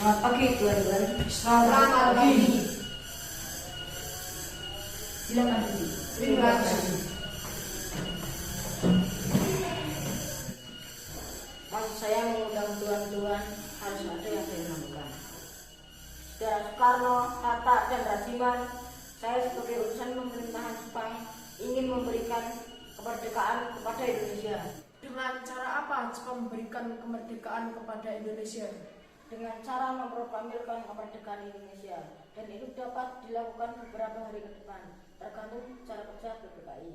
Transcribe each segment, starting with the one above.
Selamat pagi tuan-tuan. Selamat pagi. Silakan duduk. Terima kasih. Maksud saya mengundang tuan-tuan harus ada yang saya lakukan. Saudara Soekarno, Hatta, dan Radiman, saya sebagai utusan pemerintahan Jepang ingin memberikan kemerdekaan kepada Indonesia. Dengan cara apa Jepang memberikan kemerdekaan kepada Indonesia? Dengan cara memproklamirkan kemerdekaan Indonesia, dan itu dapat dilakukan beberapa hari ke depan, tergantung cara kerja PPKI.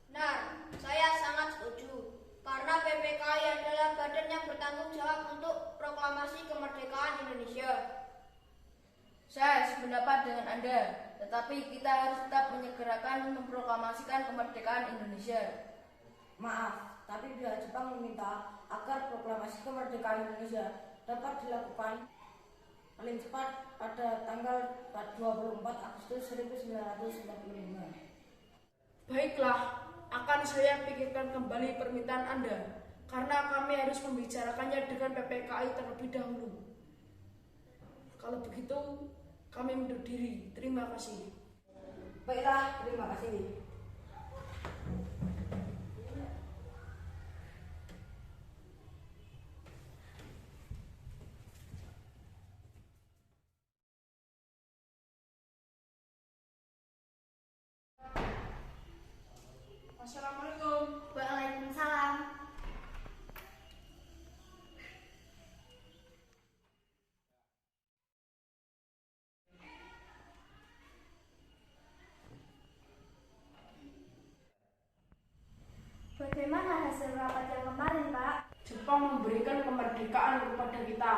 Benar, saya sangat setuju. Karena PPKI adalah badan yang bertanggung jawab untuk proklamasi kemerdekaan Indonesia. Saya sependapat dengan Anda, tetapi kita harus tetap menyegerakan memproklamasikan kemerdekaan Indonesia. Maaf, tapi pihak Jepang meminta agar proklamasi kemerdekaan Indonesia dapat dilakukan paling cepat pada tanggal 24 Agustus 1945. Baiklah, akan saya pikirkan kembali permintaan Anda, karena kami harus membicarakannya dengan PPKI terlebih dahulu. Kalau begitu, kami undur diri. Terima kasih. Baiklah, terima kasih. Assalamualaikum. Waalaikumsalam. Bagaimana hasil rapat yang kemarin, Pak? Jepang memberikan kemerdekaan kepada kita.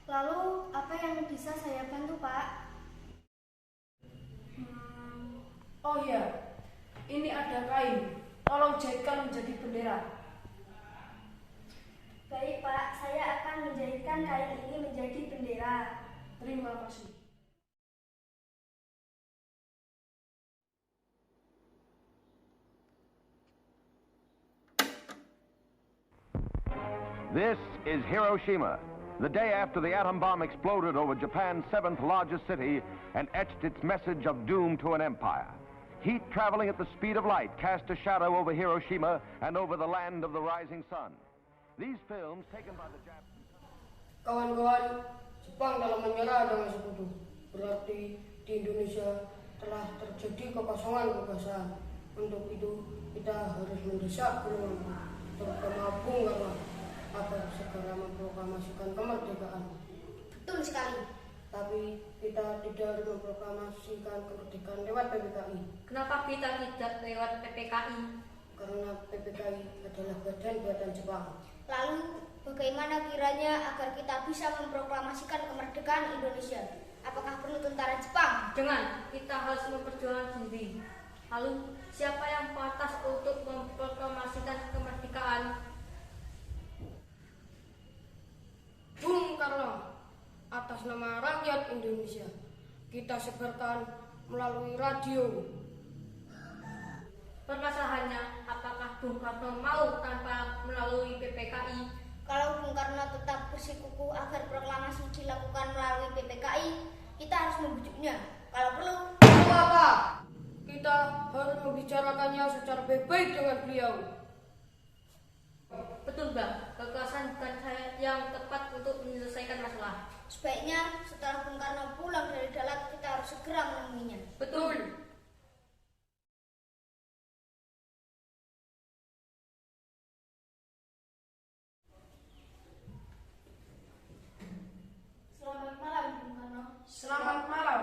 Lalu, apa yang bisa saya bantu, Pak? Oh ya, ini ada kain. Tolong jahitkan menjadi bendera. Baik, Pak. Saya akan menjahitkan kain ini menjadi bendera. Terima kasih. This is Hiroshima, the day after the atom bomb exploded over Japan's seventh largest city and etched its message of doom to an empire. Heat traveling at the speed of light cast a shadow over Hiroshima and over the land of the rising sun. These films, taken by the Japanese... Kawan-kawan, Jepang dalam menyerah dengan sekutu. Berarti di Indonesia telah terjadi kekosongan kekuasaan. Untuk itu, kita harus mendesak golongan terutama Bung Karno agar segera memproklamasikan kemerdekaan. Betul sekali. Tapi kita tidak harus memproklamasikan kemerdekaan lewat PPKI. Kenapa kita tidak lewat PPKI? Karena PPKI adalah badan buatan Jepang. Lalu, bagaimana kiranya agar kita bisa memproklamasikan kemerdekaan Indonesia? Apakah perlu tentara Jepang? Jangan, kita harus memperjuangkan sendiri. Lalu, siapa yang pantas untuk memproklamasikan kemerdekaan? Bung Karno, atas nama rakyat Indonesia, kita sebarkan melalui radio. Permasalahannya, apakah Bung Karno mau tanpa melalui PPKI? Kalau Bung Karno tetap bersikukuh agar proklamasi dilakukan melalui PPKI, kita harus membujuknya. Kalau perlu, Apa? Kita harus membicarakannya secara baik-baik dengan beliau. Betul, Bang. Kekerasan bukan yang tepat untuk menyelesaikan masalah. sebaiknya setelah Bung Karno pulang dari darat, kita harus segera menemuinya. Betul. Selamat malam, Bung Karno. Selamat malam.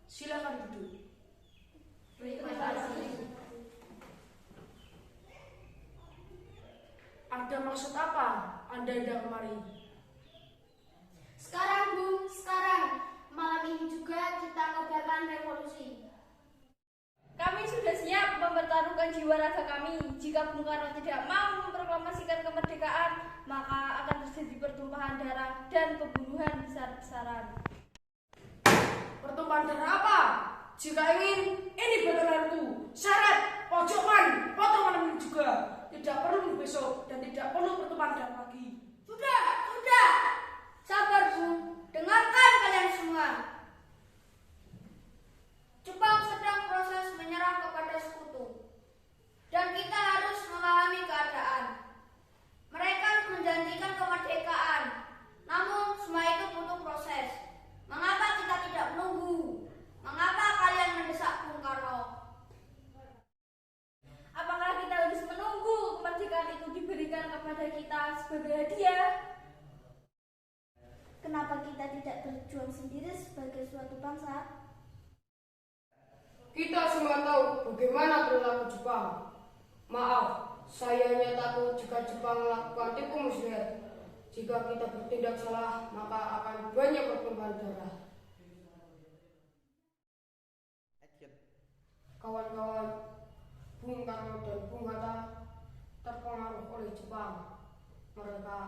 Silakan duduk. Terima kasih. Ada maksud apa Anda datang kemari? Sekarang, Bung, sekarang. Malam ini juga kita kobarkan revolusi. Kami sudah siap mempertaruhkan jiwa raga kami. Jika Bung Karno tidak mau memproklamasikan kemerdekaan, maka akan terjadi pertumpahan darah dan pembunuhan besar-besaran. Pertumpahan darah apa? Jika ingin, ini batalanku. Syarat, pojokan, potongan ini juga. Tidak perlu besok dan tidak perlu pertumpahan darah lagi. Sudah. Sabar Bu, dengarkan kalian semua. Jepang sedang proses menyerang kepada sekutu. Dan kita harus memahami keadaan. Mereka menjanjikan kemerdekaan. Namun semua itu butuh proses. Mengapa kita tidak menunggu? Mengapa kalian mendesak Bung Karno? Apakah kita harus menunggu kemerdekaan itu diberikan kepada kita sebagai hadiah? Kenapa kita tidak berjuang sendiri sebagai suatu bangsa? Kita semua tahu bagaimana perilaku Jepang. Maaf, saya hanya takut jika Jepang melakukan tipu muslihat. Jika kita bertindak salah, maka akan banyak pertumpahan darah. Kawan-kawan, Bung Karno dan Bung Hatta terpengaruh oleh Jepang. Mereka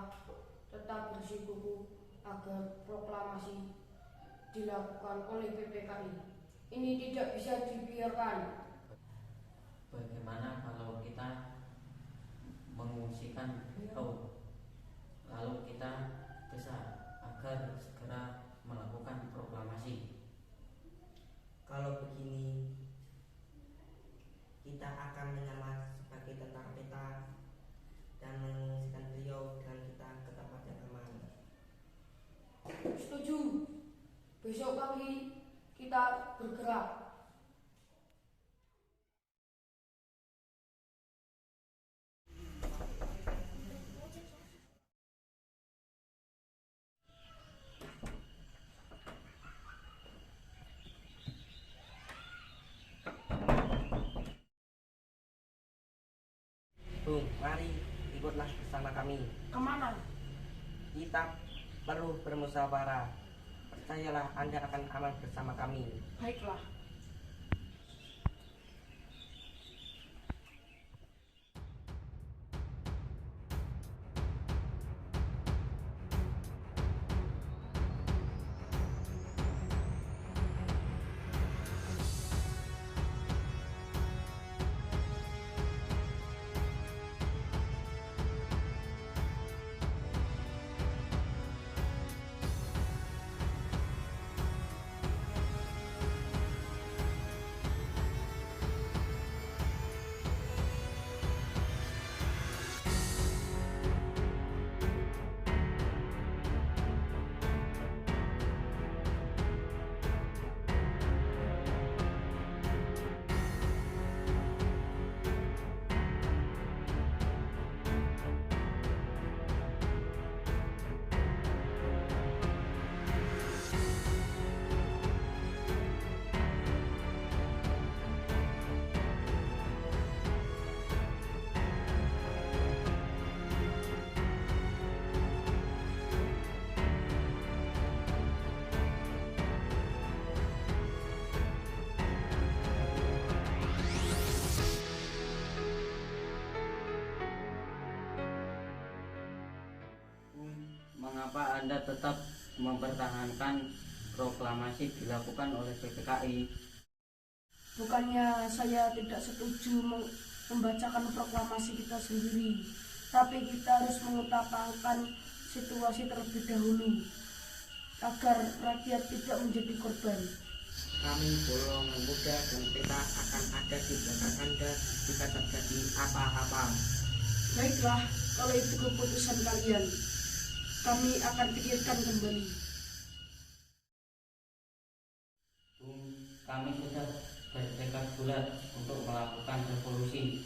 tetap bersikukuh agar proklamasi dilakukan oleh PPKI. Ini tidak bisa dibiarkan. Bagaimana kalau kita mengungsikan beliau, lalu kita desak agar segera melakukan proklamasi? Kalau begini, kita akan menyamar sebagai tentara kita dan mengungsikan beliau dengan kita ke tempat yang aman. Setuju. Besok pagi kita bergerak. Bung, mari ikutlah bersama kami. Kemana? Kita perlu bermusyawarah. Percayalah, Anda akan aman bersama kami. Baiklah. Mengapa Anda tetap mempertahankan proklamasi dilakukan oleh PPKI? Bukannya saya tidak setuju membacakan proklamasi kita sendiri, tapi kita harus mengutamakan situasi terlebih dahulu agar rakyat tidak menjadi korban. Kami golongan muda dan kita akan ada di belakang Anda jika terjadi apa-apa. Baiklah, kalau itu keputusan kalian, kami akan pikirkan kembali. Kami sudah bertekad bulat untuk melakukan revolusi.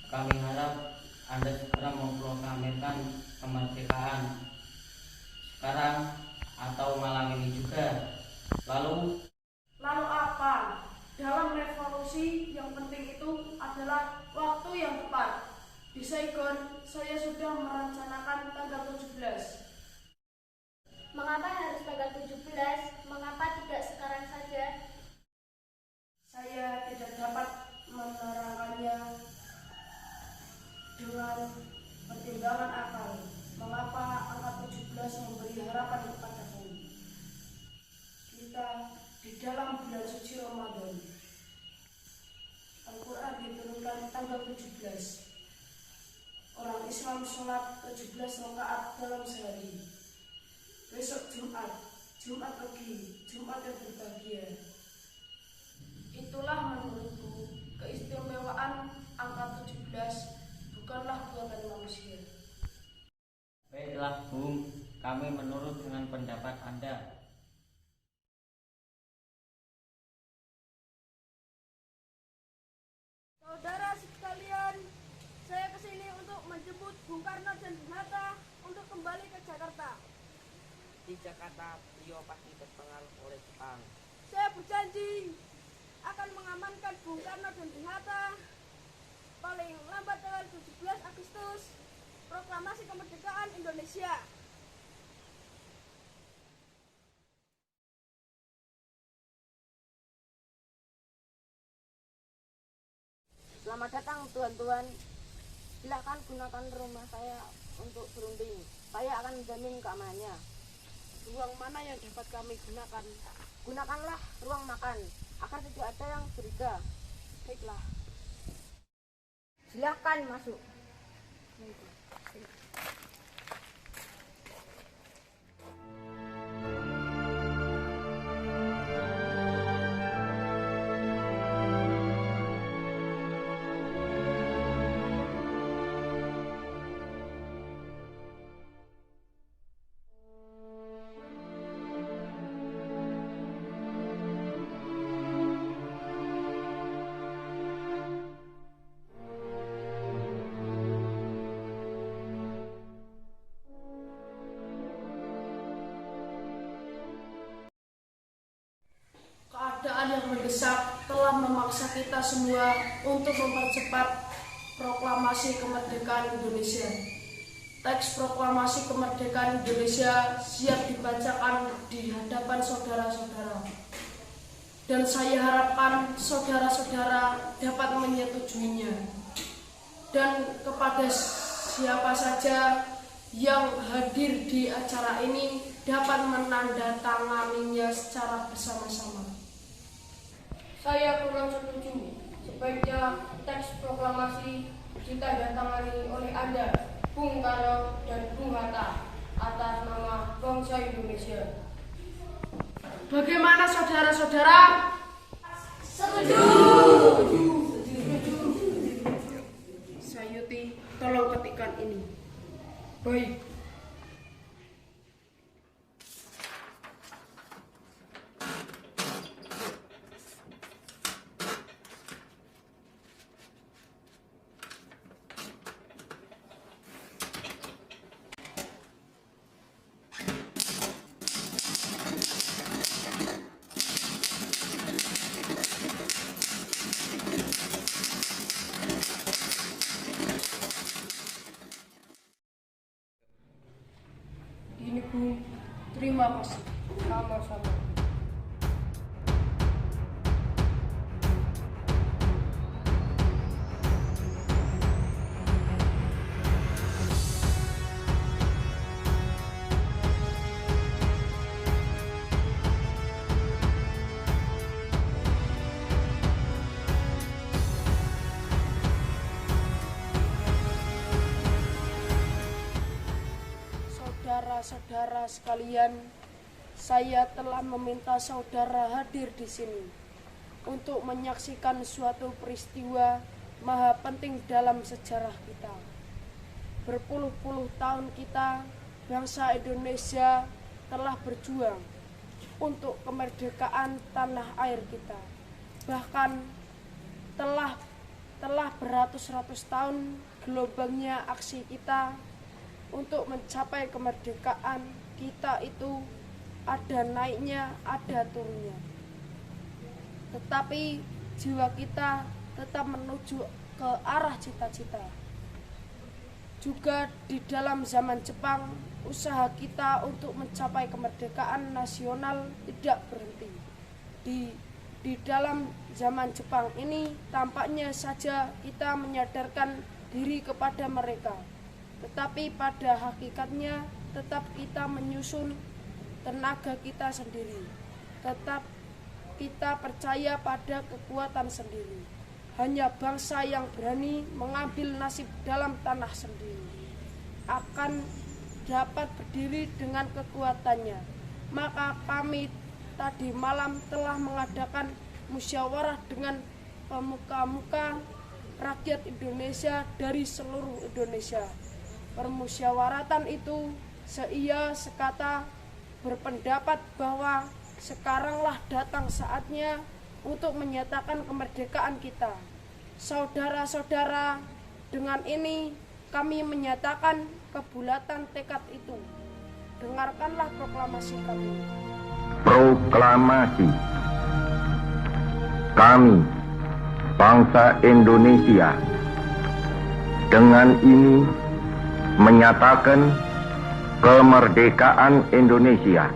Kami harap Anda segera memproklamirkan kemerdekaan sekarang atau malam ini juga. Lalu apa? Dalam revolusi yang penting itu adalah waktu yang tepat. Di Saigon, saya sudah merencanakan tanggal 17. Mengapa harus tanggal 17? Mengapa tidak sekarang saja? Saya tidak dapat menerangkannya dengan pertimbangan akal. Mengapa angka 17 memberi harapan kepada kami? Kita Jumat Pagi, Jumat yang berbahagia. Itulah menurutku keistimewaan angka 17 bukanlah buatan manusia. Baiklah Bung, kami menurut dengan pendapat Anda. Saudara sekalian, saya kesini untuk menjemput Bung Karno dan Bung Hatta untuk kembali ke Jakarta. Di Jakarta, beliau pasti terpengaruh oleh Jepang. Saya berjanji akan mengamankan Bung Karno dan Bung Hatta paling lambat tanggal 17 Agustus, proklamasi kemerdekaan Indonesia. Selamat datang tuan-tuan. Silakan gunakan rumah saya untuk berunding. Saya akan menjamin keamanannya. Ruang mana yang dapat kami gunakan? Gunakanlah ruang makan agar tidak ada yang curiga. Baiklah. Silakan masuk. Keadaan yang mendesak telah memaksa kita semua untuk mempercepat proklamasi kemerdekaan Indonesia. Teks proklamasi kemerdekaan Indonesia siap dibacakan di hadapan saudara-saudara. Dan saya harapkan saudara-saudara dapat menyetujuinya. Dan kepada siapa saja yang hadir di acara ini dapat menandatanganinya secara bersama-sama. Saya kurang setuju. Sebaiknya teks proklamasi ditandatangani oleh Anda, Bung Karno dan Bung Hatta, atas nama bangsa Indonesia. Bagaimana saudara-saudara? Setuju. Sayuti, tolong ketikkan ini. Baik. Ini Bu, terima kasih. Sama-sama. Saudara-saudara sekalian, saya telah meminta saudara hadir di sini untuk menyaksikan suatu peristiwa maha penting dalam sejarah kita. Berpuluh-puluh tahun kita, bangsa Indonesia telah berjuang untuk kemerdekaan tanah air kita. Bahkan telah beratus-ratus tahun gelombangnya aksi kita untuk mencapai kemerdekaan kita itu ada naiknya, ada turunnya. Tetapi jiwa kita tetap menuju ke arah cita-cita. Juga di dalam zaman Jepang, usaha kita untuk mencapai kemerdekaan nasional tidak berhenti. Di dalam zaman Jepang ini tampaknya saja kita menyadarkan diri kepada mereka. Tetapi pada hakikatnya tetap kita menyusun tenaga kita sendiri. Tetap kita percaya pada kekuatan sendiri. Hanya bangsa yang berani mengambil nasib dalam tanah sendiri akan dapat berdiri dengan kekuatannya. maka kami tadi malam telah mengadakan musyawarah dengan pemuka-muka rakyat Indonesia dari seluruh Indonesia. Permusyawaratan itu seia sekata berpendapat bahwa sekaranglah datang saatnya untuk menyatakan kemerdekaan kita. Saudara-saudara, dengan ini kami menyatakan kebulatan tekad itu. Dengarkanlah proklamasi kami. Proklamasi. Kami, bangsa Indonesia, dengan ini menyatakan kemerdekaan Indonesia.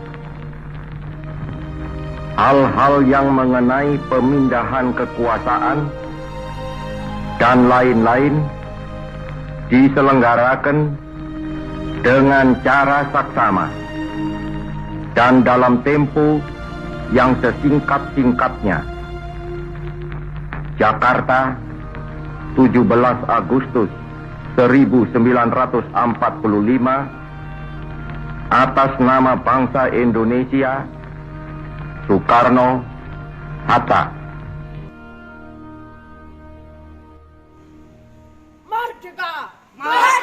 Hal-hal yang mengenai pemindahan kekuasaan dan lain-lain diselenggarakan dengan cara saksama dan dalam tempo yang sesingkat-singkatnya. Jakarta, 17 Agustus 1945, atas nama bangsa Indonesia, Soekarno Hatta. Merdeka! Merdeka!